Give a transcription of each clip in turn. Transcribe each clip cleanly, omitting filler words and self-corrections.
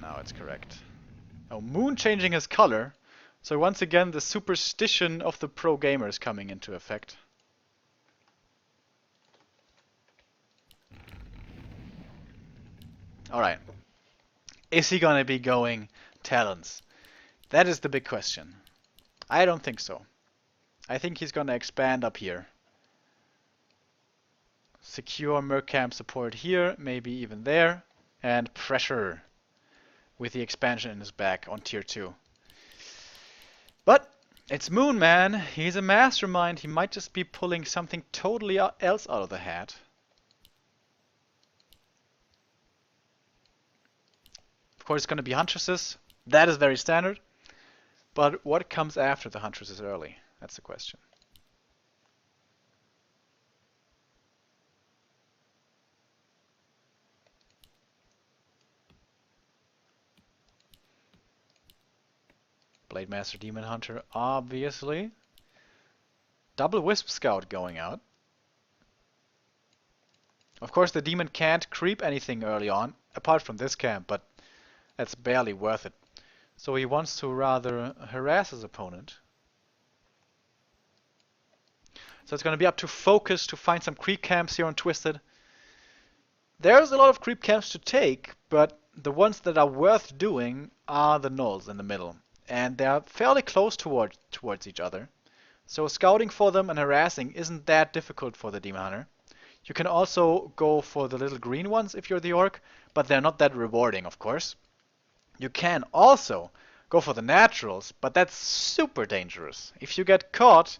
now it's correct. Oh, Moon changing his color. So once again, the superstition of the pro gamer is coming into effect. Alright. Is he gonna be going talents? That is the big question. I don't think so. I think he's gonna expand up here. Secure Mercamp support here, maybe even there. And pressure with the expansion in his back on tier 2. But it's Moon, man. He's a mastermind. He might just be pulling something totally else out of the hat. Of course, it's going to be Huntresses. That is very standard. But what comes after the Huntresses early? That's the question. Blade Master, Demon Hunter, obviously. Double Wisp Scout going out. Of course, the Demon can't creep anything early on, apart from this camp, but that's barely worth it. So he wants to rather harass his opponent. So it's going to be up to FoCuS to find some creep camps here on Twisted. There's a lot of creep camps to take, but the ones that are worth doing are the nulls in the middle. And they are fairly close towards each other. So scouting for them and harassing isn't that difficult for the Demon Hunter. You can also go for the little green ones if you're the Orc, but they're not that rewarding, of course. You can also go for the naturals, but that's super dangerous. If you get caught,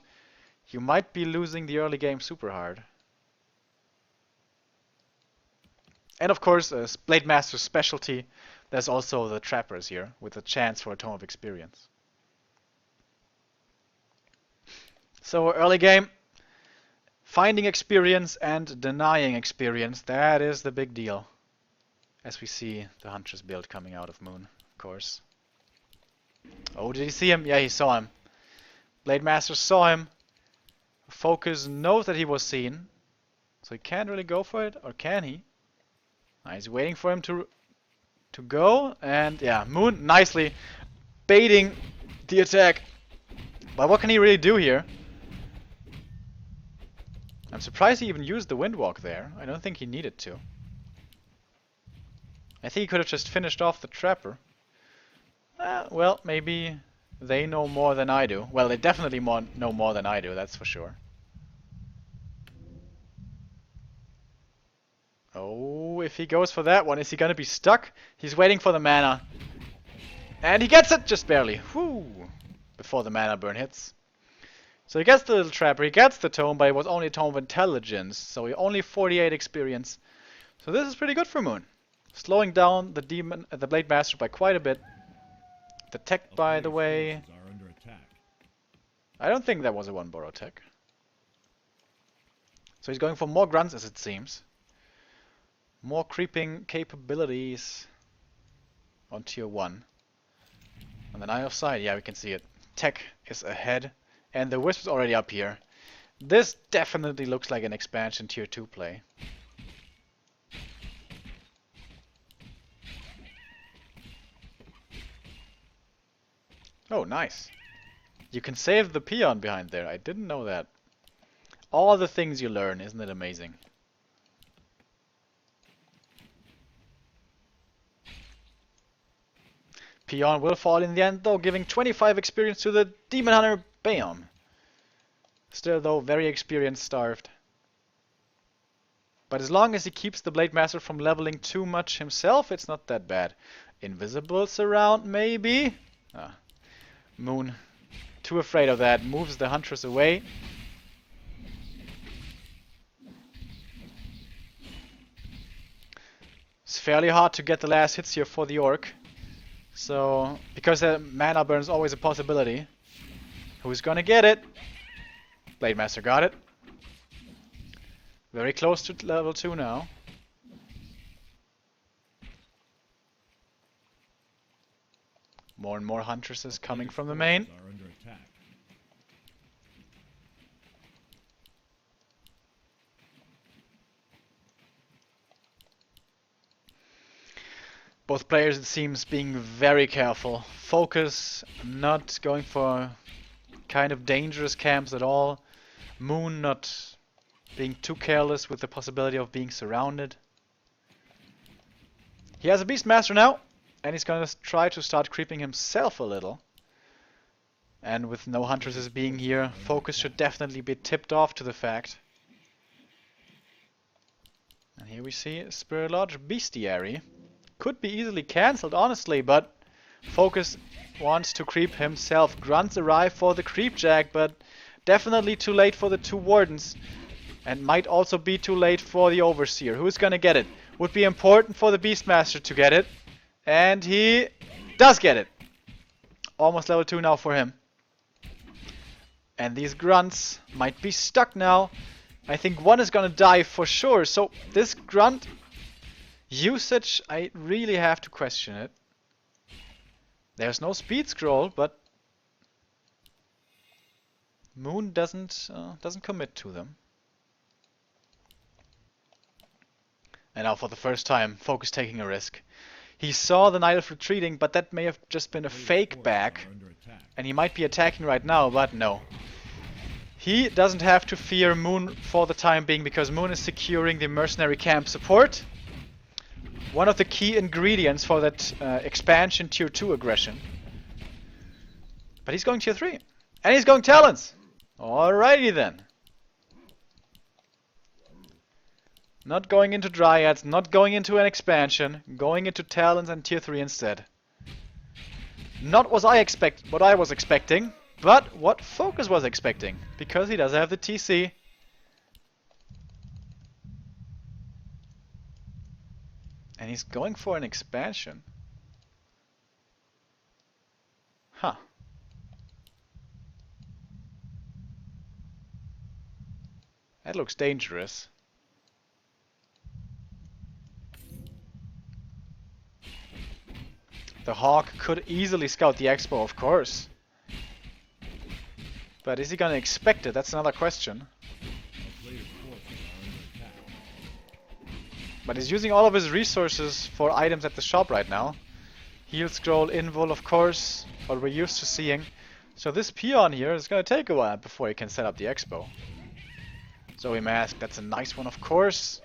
you might be losing the early game super hard. And of course, as Blade Master's specialty, there's also the trappers here, with a chance for a Tome of Experience. So early game, finding experience and denying experience, that is the big deal. As we see the Huntress build coming out of Moon, of course. Oh, did he see him? Yeah, he saw him. Blade Master saw him. FoCuS knows that he was seen. So he can't really go for it, or can he? He's waiting for him to go, and yeah, Moon nicely baiting the attack. But what can he really do here? I'm surprised he even used the Windwalk there. I don't think he needed to. I think he could have just finished off the Trapper. Well, maybe they know more than I do. Well, they definitely know more than I do, that's for sure. Oh, if he goes for that one, is he gonna be stuck? He's waiting for the mana. And he gets it! Just barely. Whoo! Before the mana burn hits. So he gets the little trapper, he gets the tome, but it was only a tome of intelligence. So he only 48 experience. So this is pretty good for Moon. Slowing down the Blade Master by quite a bit. The tech, by the way. I don't think that was a one borrow tech. So he's going for more grunts, as it seems. More creeping capabilities on tier 1. On the Eye of Sight, yeah, we can see it. Tech is ahead, and the Wisp is already up here. This definitely looks like an expansion tier 2 play. Oh, nice. You can save the peon behind there. I didn't know that. All the things you learn, isn't it amazing? Peon will fall in the end, though, giving 25 experience to the Demon Hunter. Bam! Still, though, very experience starved. But as long as he keeps the Blade Master from leveling too much himself, it's not that bad. Invisibles around, maybe? Moon, too afraid of that, moves the Huntress away. It's fairly hard to get the last hits here for the Orc. So, because the mana burn is always a possibility. Who's gonna get it? Blade Master got it. Very close to level 2 now. More and more Huntresses coming from the main. Both players, it seems, being very careful. FoCuS not going for kind of dangerous camps at all. Moon not being too careless with the possibility of being surrounded. He has a Beastmaster now, and he's going to try to start creeping himself a little. And with no Huntresses being here, FoCuS should definitely be tipped off to the fact. And here we see Spirit Lodge Bestiary. Could be easily cancelled, honestly, but FoCuS wants to creep himself. Grunts arrive for the Creepjack, but definitely too late for the 2 Wardens. And might also be too late for the Overseer. Who's gonna get it? Would be important for the Beastmaster to get it. And he does get it. Almost level 2 now for him. And these Grunts might be stuck now. I think one is gonna die for sure. So this Grunt usage, I really have to question it. There's no speed scroll, but Moon doesn't commit to them. And now for the first time, FoCuS taking a risk. He saw the Knight Elf retreating, but that may have just been a fake back. And he might be attacking right now, but no. He doesn't have to fear Moon for the time being, because Moon is securing the mercenary camp support. One of the key ingredients for that expansion tier 2 aggression. But he's going tier 3. And he's going Talons! Alrighty then. Not going into Dryads, not going into an expansion, going into Talons and tier 3 instead. Not what I was expecting, but what FoCuS was expecting, because he does have the TC. And he's going for an expansion. Huh. That looks dangerous. The Hawk could easily scout the Expo, of course. But is he gonna expect it? That's another question. But he's using all of his resources for items at the shop right now. Heal Scroll, Invul, of course, what we're used to seeing. So this peon here is gonna take a while before he can set up the Expo. Zoe Mask, that's a nice one, of course.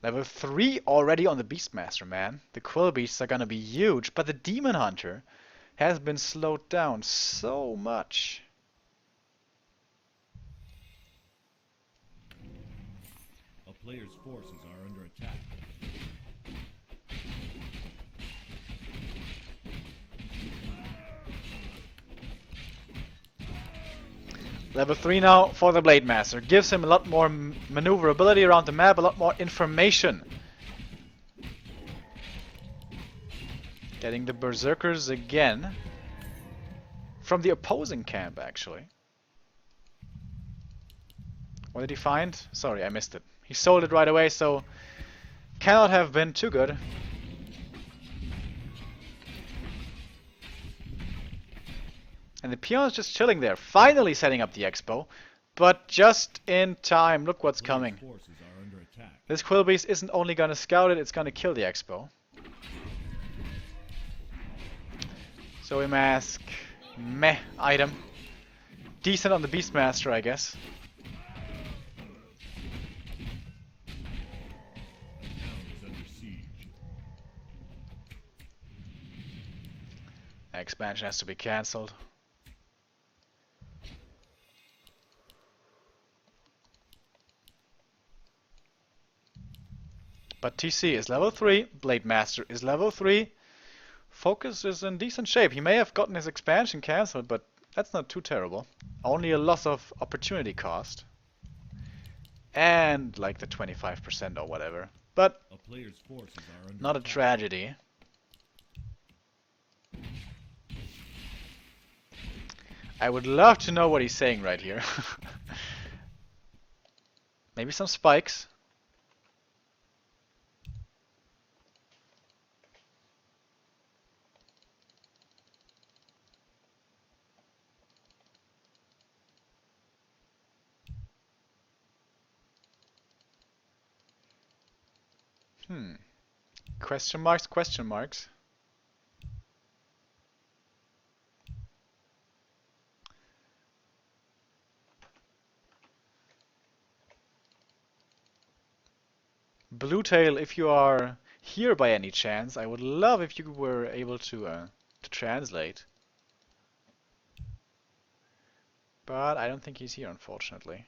Level 3 already on the Beastmaster, man. The Quill Beasts are gonna be huge, but the Demon Hunter has been slowed down so much. A player's forces are under attack. Level 3 now for the Blade Master. Gives him a lot more maneuverability around the map, a lot more information. Getting the Berserkers again. From the opposing camp, actually. What did he find? Sorry, I missed it. He sold it right away, so cannot have been too good. And the peon is just chilling there, finally setting up the Expo, but just in time. Look what's coming. This Quill Beast isn't only gonna scout it, it's gonna kill the Expo. Zoe Mask, meh item. Decent on the Beastmaster, I guess. Expansion has to be cancelled. But TC is level 3, Blade Master is level 3. FoCuS is in decent shape. He may have gotten his expansion cancelled, but that's not too terrible. Only a loss of opportunity cost. And like the 25% or whatever. But not a tragedy. I would love to know what he's saying right here. Maybe some spikes. Hmm. Question marks, question marks. Bluetail, if you are here by any chance, I would love if you were able to translate. But I don't think he's here, unfortunately.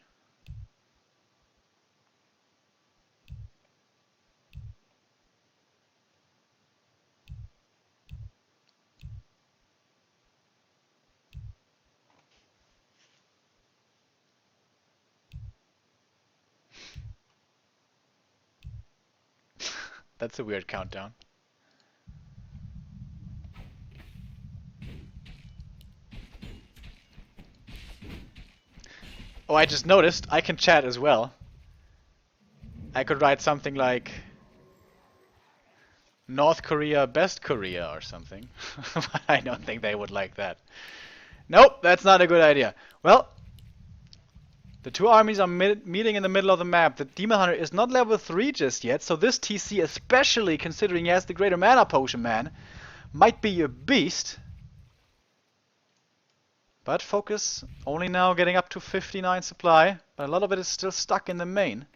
That's a weird countdown. Oh, I just noticed I can chat as well. I could write something like North Korea, best Korea or something. But I don't think they would like that. Nope, that's not a good idea. Well, the two armies are meeting in the middle of the map. The Demon Hunter is not level 3 just yet, so this TC, especially considering he has the Greater Mana Potion, man, might be a beast. But FoCuS only now getting up to 59 supply, but a lot of it is still stuck in the main.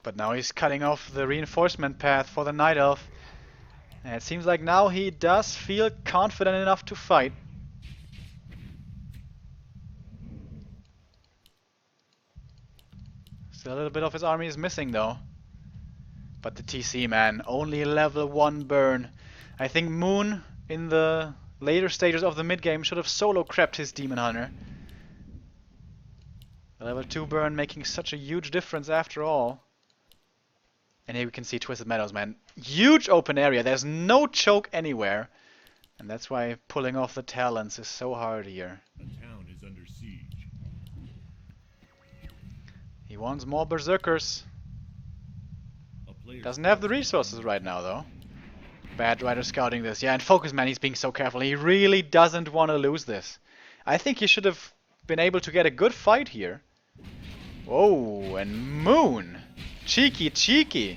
But now he's cutting off the reinforcement path for the Night Elf. And it seems like now he does feel confident enough to fight. Still a little bit of his army is missing though. But the TC, man, only level 1 burn. I think Moon in the later stages of the mid game should have solo crept his Demon Hunter. The level 2 burn making such a huge difference after all. And here we can see Twisted Meadows, man. Huge open area. There's no choke anywhere. And that's why pulling off the talents is so hard here. The town is under siege. He wants more berserkers. Doesn't have the resources right now, though. Bad Rider scouting this. Yeah, and FoCuS, man, he's being so careful. He really doesn't want to lose this. I think he should have been able to get a good fight here. Whoa, and Moon. Cheeky, cheeky.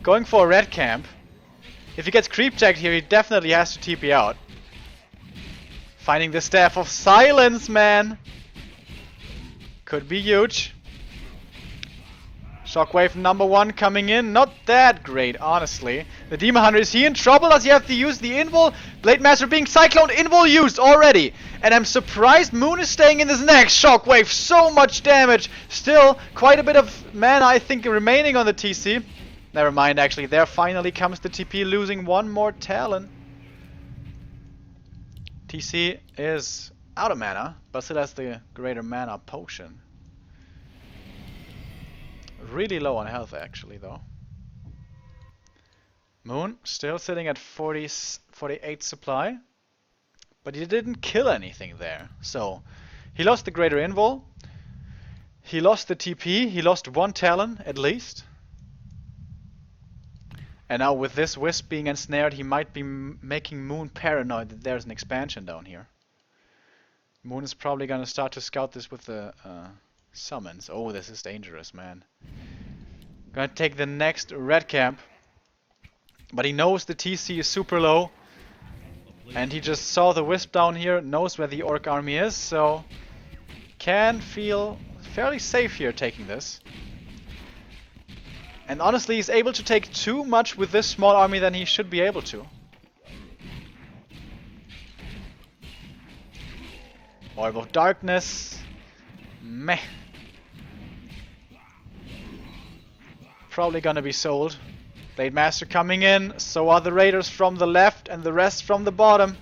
Going for a red camp. If he gets creep checked here, he definitely has to TP out. Finding the Staff of Silence, man. Could be huge. Shockwave number 1 coming in. Not that great, honestly. The Demon Hunter, is he in trouble? Does he have to use the Invul? Blade Master being cycloned. Invul used already. And I'm surprised Moon is staying in this next Shockwave. So much damage. Still, quite a bit of mana, I think, remaining on the TC. Never mind, actually. There finally comes the TP, losing one more Talon. TC is out of mana, but still has the Greater Mana Potion. Really low on health, actually, though. Moon still sitting at 48 supply, but he didn't kill anything there. So he lost the Greater Invul, he lost the TP, he lost one Talon at least. And now with this Wisp being ensnared, he might be making Moon paranoid that there's an expansion down here. Moon is probably gonna start to scout this with the summons. Oh, this is dangerous, man. Gonna take the next red camp. But he knows the TC is super low. And he just saw the Wisp down here, knows where the Orc army is, so can feel fairly safe here taking this. And honestly, he's able to take too much with this small army than he should be able to. Orb of Darkness. Meh. Probably gonna be sold. Blade Master coming in, so are the Raiders from the left and the rest from the bottom.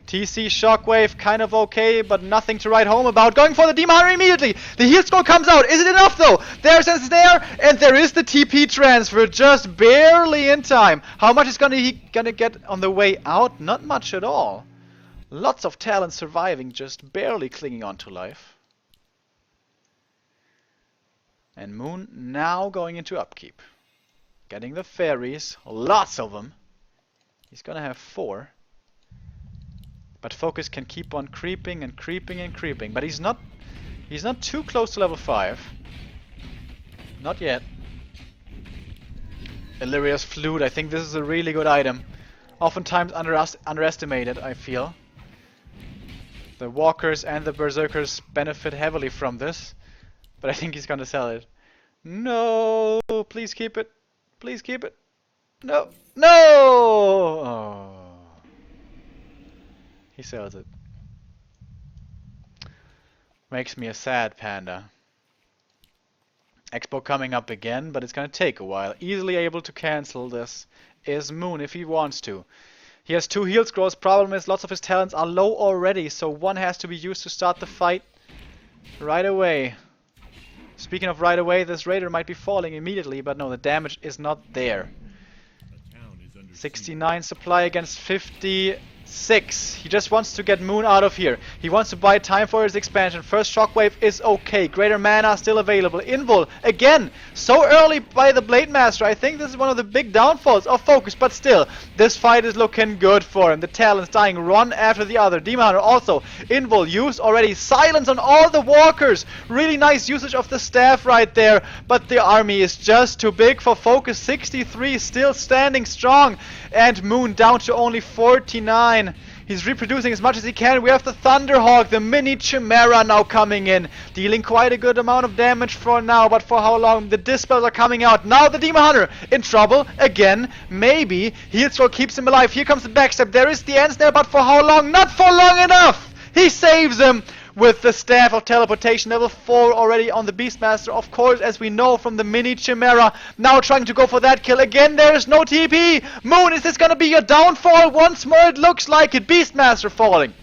TC Shockwave kind of okay, but nothing to write home about. Going for the Demon Hunter immediately. The heal scroll comes out. Is it enough though? There's a snare, and there is the TP transfer, just barely in time. How much is he gonna get on the way out? Not much at all. Lots of talent surviving, just barely clinging on to life. And Moon now going into upkeep. Getting the fairies. Lots of them. He's gonna have 4. But FoCuS can keep on creeping and creeping and creeping. But he's not too close to level 5. Not yet. Illyria's Flute. I think this is a really good item. Oftentimes underestimated, I feel. The Walkers and the Berserkers benefit heavily from this. But I think he's gonna sell it. No! Please keep it. Please keep it. No! No! Oh. He sells it. Makes me a sad panda. Expo coming up again, but it's gonna take a while. Easily able to cancel this is Moon if he wants to. He has 2 heal scrolls. Problem is lots of his talents are low already, so one has to be used to start the fight right away. Speaking of right away, this raider might be falling immediately, but no, the damage is not there. 69 supply against 56. He just wants to get Moon out of here. He wants to buy time for his expansion. First shockwave is okay. Greater mana still available. Invul, again, so early by the Blade Master. I think this is one of the big downfalls of FoCuS, but still, this fight is looking good for him. The talents dying one after the other. Demon Hunter also. Invul used already. Silence on all the walkers. Really nice usage of the staff right there, but the army is just too big for FoCuS. 63 still standing strong, and Moon down to only 49. He's reproducing as much as he can. We have the Thunderhawk, the mini Chimera now coming in, dealing quite a good amount of damage for now, but for how long? The Dispels are coming out. Now the Demon Hunter in trouble again. Maybe Heal Scroll keeps him alive. Here comes the backstab. There is the Ensnare, but for how long? Not for long enough. He saves him with the Staff of Teleportation, level 4 already on the Beastmaster, of course, as we know from the mini Chimera. Now trying to go for that kill. Again, there is no TP. Moon, is this gonna be your downfall? Once more, it looks like it. Beastmaster falling.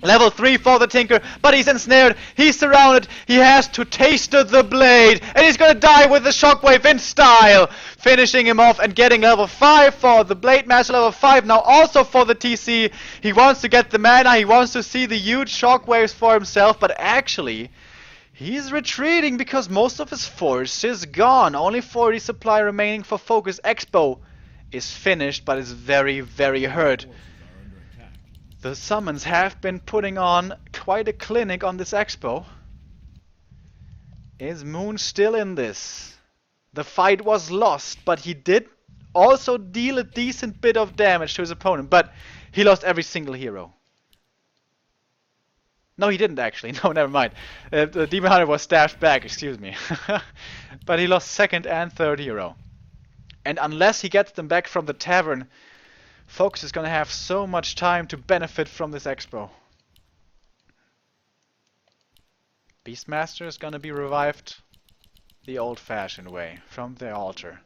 Level 3 for the Tinker, but he's ensnared, he's surrounded, he has to taste the blade, and he's gonna die with the shockwave in style, finishing him off and getting level 5 for the Blade Master, level 5 now also for the TC. He wants to get the mana, he wants to see the huge shockwaves for himself, but actually, he's retreating because most of his force is gone. Only 40 supply remaining for FoCuS. Expo is finished, but is very, very hurt. The summons have been putting on quite a clinic on this Expo. Is Moon still in this? The fight was lost, but he did also deal a decent bit of damage to his opponent, but he lost every single hero. No, he didn't actually. No, never mind. The Demon Hunter was stashed back, excuse me. But he lost second and third hero. And unless he gets them back from the tavern, FoCuS is going to have so much time to benefit from this Expo. Beastmaster is going to be revived the old-fashioned way, from the altar.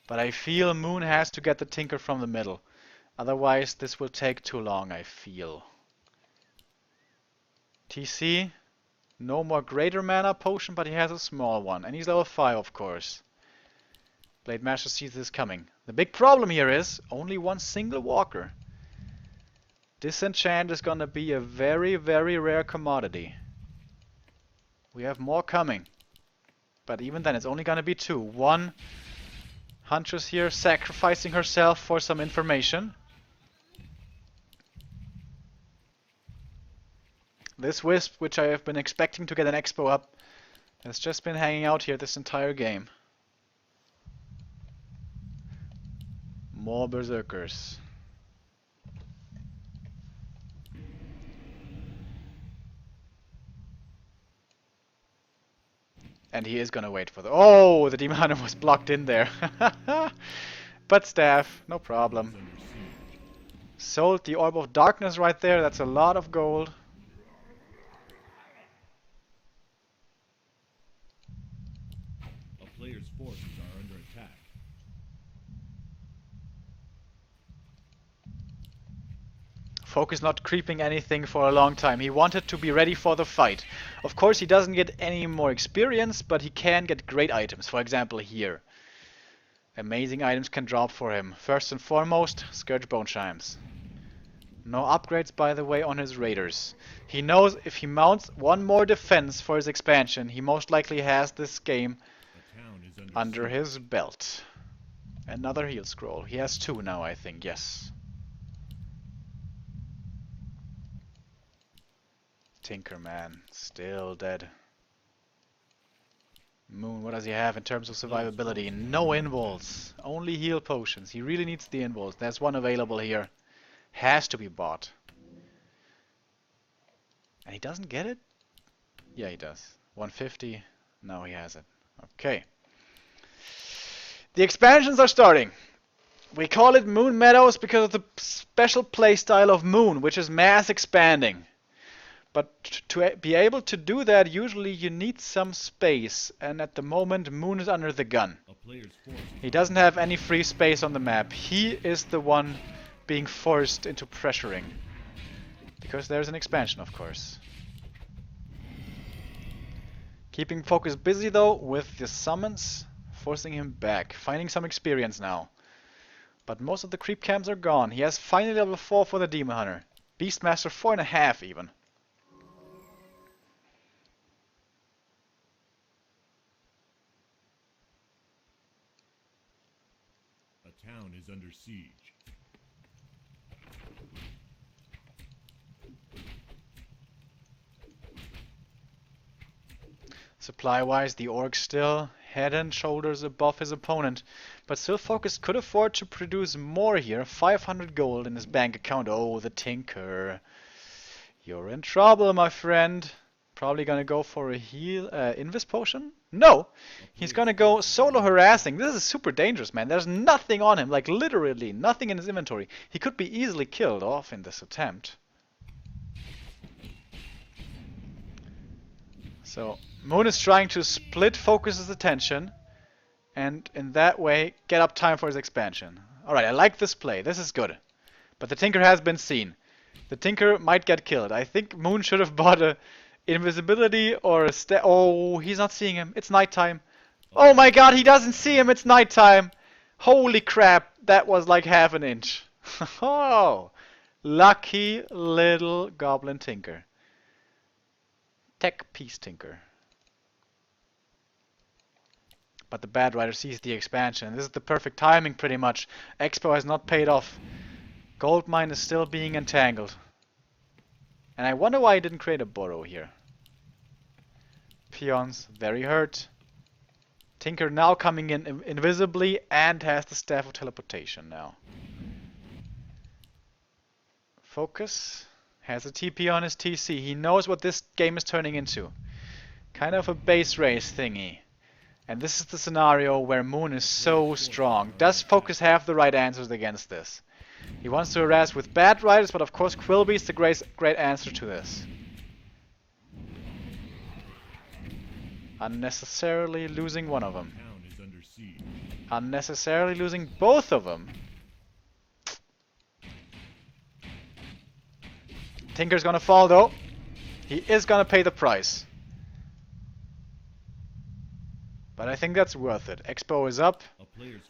But I feel Moon has to get the Tinker from the middle. Otherwise, this will take too long, I feel. TC, no more greater mana potion, but he has a small one. And he's level 5, of course. Blade Master sees this coming. The big problem here is only one single walker. Disenchant is gonna be a very, very rare commodity. We have more coming. But even then, it's only gonna be 2. One Huntress here sacrificing herself for some information. This Wisp, which I have been expecting to get an Expo up, has just been hanging out here this entire game. More Berserkers. And he is gonna wait for the... Oh, the Demon Hunter was blocked in there. But staff, no problem. Sold the Orb of Darkness right there. That's a lot of gold. A player's forces are under attack. FoCuS not creeping anything for a long time. He wanted to be ready for the fight. Of course, he doesn't get any more experience, but he can get great items. For example, here. Amazing items can drop for him. First and foremost, Scourge Bone Chimes. No upgrades, by the way, on his raiders. He knows if he mounts one more defense for his expansion, he most likely has this game under his belt. Another heal scroll. He has 2 now, I think. Yes. Tinkerman, still dead. Moon, what does he have in terms of survivability? No invols, only heal potions. He really needs the invols. There's one available here. Has to be bought. And he doesn't get it? Yeah, he does. 150. Now he has it. Okay. The expansions are starting. We call it Moon Meadows because of the special playstyle of Moon, which is mass expanding. But to be able to do that, usually you need some space, and at the moment Moon is under the gun. He doesn't have any free space on the map. He is the one being forced into pressuring. Because there's an expansion, of course. Keeping FoCuS busy though with the summons, forcing him back, finding some experience now. But most of the creep camps are gone. He has finally level 4 for the Demon Hunter. Beastmaster 4.5 even. A town is under siege. Supply-wise, the Orc still head and shoulders above his opponent, but still FoCuS could afford to produce more here. 500 gold in his bank account. Oh, the Tinker. You're in trouble, my friend. Probably gonna go for a heal, Invis potion? No! He's gonna go solo harassing. This is super dangerous, man. There's nothing on him, like literally nothing in his inventory. He could be easily killed off in this attempt. So, Moon is trying to split FoCuS's attention, and in that way get up time for his expansion. Alright, I like this play. This is good. But the Tinker has been seen. The Tinker might get killed. I think Moon should have bought a invisibility or a oh, he's not seeing him. It's nighttime. Oh my god, he doesn't see him. It's nighttime. Holy crap, that was like half an inch. Oh, lucky little Goblin Tinker. Tech Peace Tinker. But the Bad Rider sees the expansion. This is the perfect timing pretty much. Expo has not paid off. Goldmine is still being entangled. And I wonder why he didn't create a burrow here. Peons, very hurt. Tinker now coming in invisibly and has the Staff of Teleportation now. FoCuS has a TP on his TC. He knows what this game is turning into. Kind of a base race thingy. And this is the scenario where Moon is so strong. Does FoCuS have the right answers against this? He wants to harass with Bad Riders, but of course Quilby is the great answer to this. Unnecessarily losing one of them. Unnecessarily losing both of them. Tinker's gonna fall though. He is gonna pay the price. But I think that's worth it. Expo is up.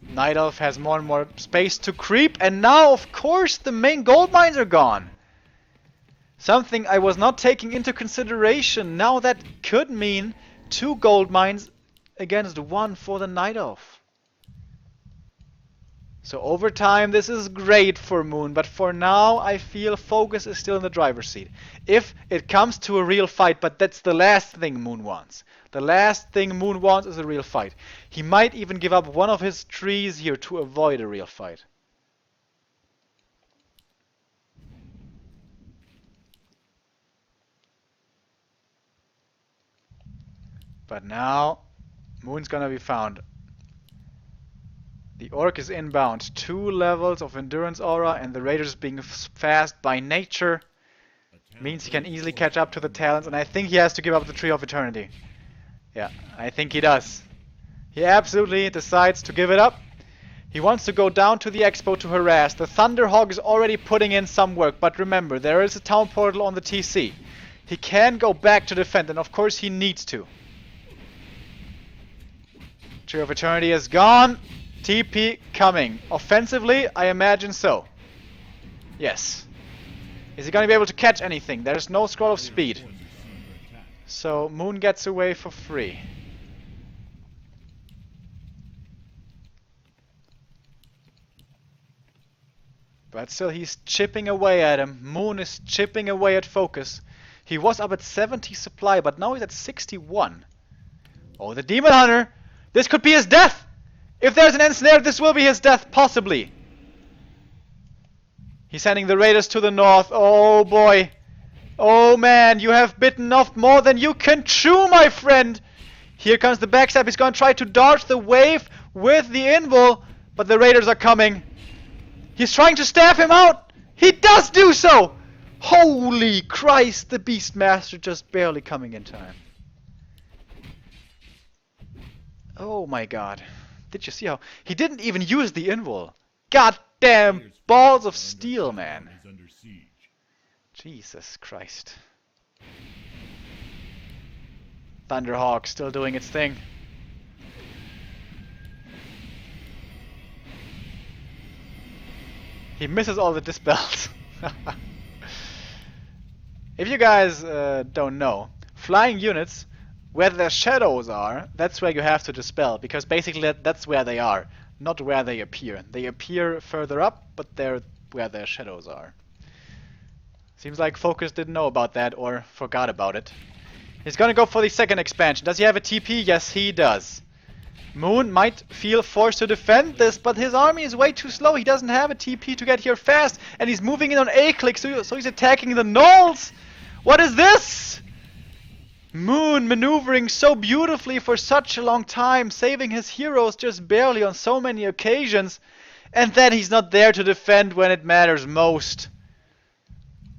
Night Elf has more and more space to creep. And now, of course, the main gold mines are gone. Something I was not taking into consideration. Now that could mean 2 gold mines against 1 for the Night Elf. So over time, this is great for Moon. But for now, I feel FoCuS is still in the driver's seat. If it comes to a real fight, but that's the last thing Moon wants. The last thing Moon wants is a real fight. He might even give up one of his trees here to avoid a real fight. But now, Moon's gonna be found. The Orc is inbound. 2 levels of Endurance Aura, and the Raiders being fast by nature means he can easily catch up to the talents, and I think he has to give up the Tree of Eternity. Yeah, I think he does. He absolutely decides to give it up. He wants to go down to the Expo to harass. The Thunderhawk is already putting in some work, but remember, there is a town portal on the TC. He can go back to defend, and of course he needs to. Tree of Eternity is gone. TP coming. Offensively, I imagine so. Yes. Is he going to be able to catch anything? There's no Scroll of Speed. So Moon gets away for free. But still, he's chipping away at him. Moon is chipping away at FoCuS. He was up at 70 supply, but now he's at 61. Oh, the Demon Hunter! This could be his death! If there's an ensnare, this will be his death, possibly. He's sending the raiders to the north. Oh boy. Oh man, you have bitten off more than you can chew, my friend. Here comes the backstab. He's going to try to dodge the wave with the invul, but the raiders are coming. He's trying to stab him out. He does do so. Holy Christ, the Beastmaster just barely coming in time. Oh my god. Did you see how... He didn't even use the invul. Goddamn balls of steel, man. Jesus Christ. Thunderhawk still doing its thing. He misses all the dispels. If you guys don't know, flying units, where their shadows are, that's where you have to dispel, because basically that's where they are, not where they appear. They appear further up, but they're where their shadows are. Seems like FoCuS didn't know about that or forgot about it. He's gonna go for the second expansion. Does he have a TP? Yes, he does. Moon might feel forced to defend this, but his army is way too slow. He doesn't have a TP to get here fast, and he's moving in on A-click, so he's attacking the gnolls. What is this? Moon maneuvering so beautifully for such a long time, saving his heroes just barely on so many occasions, and then he's not there to defend when it matters most.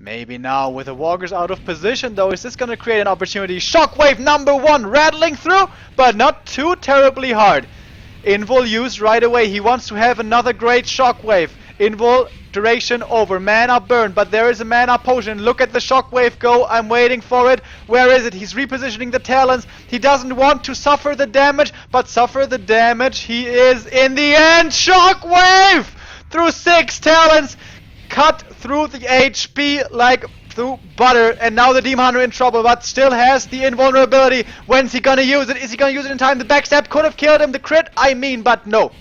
Maybe now with the walkers out of position though, is this gonna create an opportunity? Shockwave number 1 rattling through, but not too terribly hard. Invul used right away. He wants to have another great shockwave. Invul duration over. Mana burn, but there is a mana potion. Look at the shockwave go. I'm waiting for it. Where is it? He's repositioning the talons. He doesn't want to suffer the damage, but suffer the damage he is in the end. Shockwave through 6 talons. Cut through the HP like through butter, and now the Demon Hunter in trouble, but still has the invulnerability. When's he gonna use it? Is he gonna use it in time? The backstab could have killed him, the crit, I mean, but no.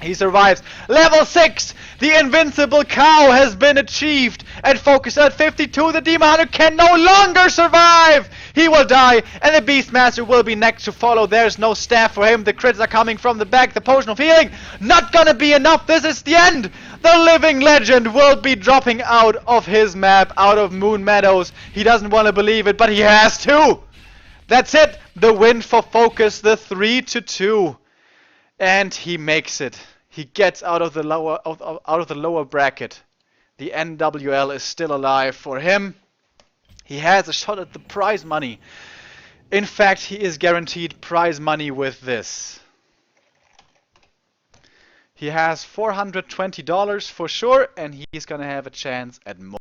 He survives. Level 6! The invincible cow has been achieved. And FoCuS at 52, the Demon Hunter can no longer survive! He will die, and the Beastmaster will be next to follow. There's no staff for him. The crits are coming from the back. The potion of healing, not gonna be enough. This is the end! The living legend will be dropping out of his map, out of Moon Meadows. He doesn't want to believe it, but he has to! That's it! The win for FoCuS, the 3-2. And he makes it. He gets out of the lower bracket. The NWL is still alive for him. He has a shot at the prize money. In fact, he is guaranteed prize money with this. He has $420 for sure, and he's gonna have a chance at more.